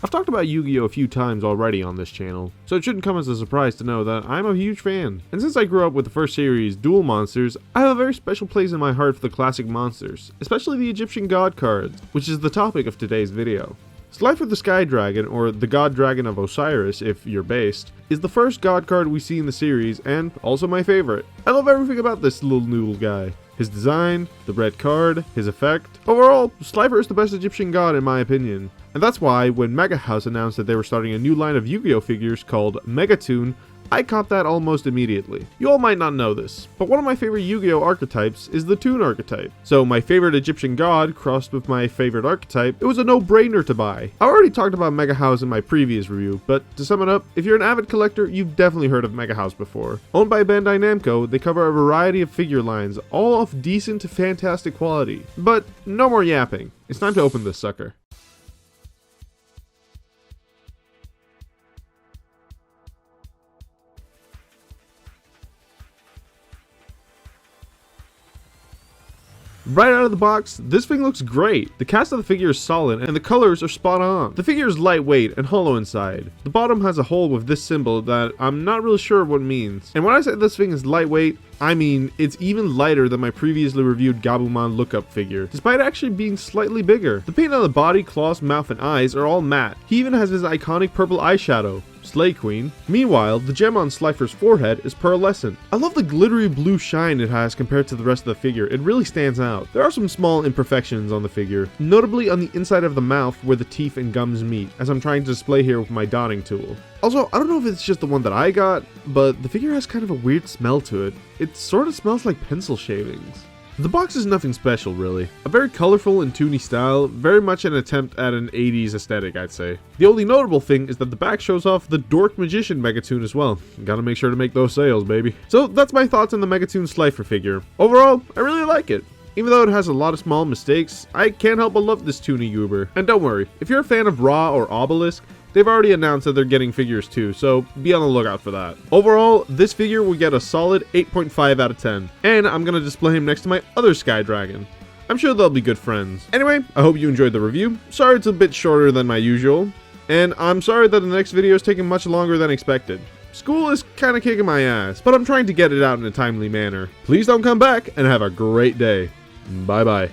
I've talked about Yu-Gi-Oh! A few times already on this channel, so it shouldn't come as a surprise to know that I'm a huge fan. And since I grew up with the first series, Duel monsters, I have a very special place in my heart for the classic monsters, especially the Egyptian god cards, which is the topic of today's video. Slifer the Sky Dragon, or the God Dragon of Osiris if you're based, is the first god card we see in the series, and also my favorite. I love everything about this little noodle guy. His design, the red card, his effect. Overall, Slifer is the best Egyptian god in my opinion. And that's why, when Mega House announced that they were starting a new line of Yu-Gi-Oh! Figures called MegaToon, I caught that almost immediately. You all might not know this, but one of my favorite Yu-Gi-Oh! Archetypes is the Toon archetype. So my favorite Egyptian god crossed with my favorite archetype, it was a no-brainer to buy. I already talked about Mega House in my previous review, but to sum it up, if you're an avid collector, you've definitely heard of Mega House before. Owned by Bandai Namco, they cover a variety of figure lines, all of decent to fantastic quality. But no more yapping, it's time to open this sucker. Right out of the box, this thing looks great. The cast of the figure is solid and the colors are spot on. The figure is lightweight and hollow inside. The bottom has a hole with this symbol that I'm not really sure what it means. And when I say this thing is lightweight, I mean it's even lighter than my previously reviewed Gabumon lookup figure, despite actually being slightly bigger. The paint on the body, claws, mouth, and eyes are all matte. He even has his iconic purple eyeshadow. Slay Queen. Meanwhile, the gem on Slifer's forehead is pearlescent. I love the glittery blue shine it has compared to the rest of the figure, it really stands out. There are some small imperfections on the figure, notably on the inside of the mouth where the teeth and gums meet, as I'm trying to display here with my dotting tool. Also, I don't know if it's just the one that I got, but the figure has kind of a weird smell to it. It sort of smells like pencil shavings. The box is nothing special, really. A very colorful and toony style, very much an attempt at an 80s aesthetic, I'd say. The only notable thing is that the back shows off the Dork Magician MegaToon as well. Gotta make sure to make those sales, baby. So that's my thoughts on the MegaToon Slifer figure. Overall, I really like it. Even though it has a lot of small mistakes, I can't help but love this toony goober. And don't worry, if you're a fan of Ra or Obelisk, they've already announced that they're getting figures too, so be on the lookout for that. Overall, this figure will get a solid 8.5 out of 10, and I'm gonna display him next to my other Sky Dragon. I'm sure they'll be good friends. Anyway, I hope you enjoyed the review. Sorry it's a bit shorter than my usual, and I'm sorry that the next video is taking much longer than expected. School is kinda kicking my ass, but I'm trying to get it out in a timely manner. Please don't come back, and have a great day. Bye bye.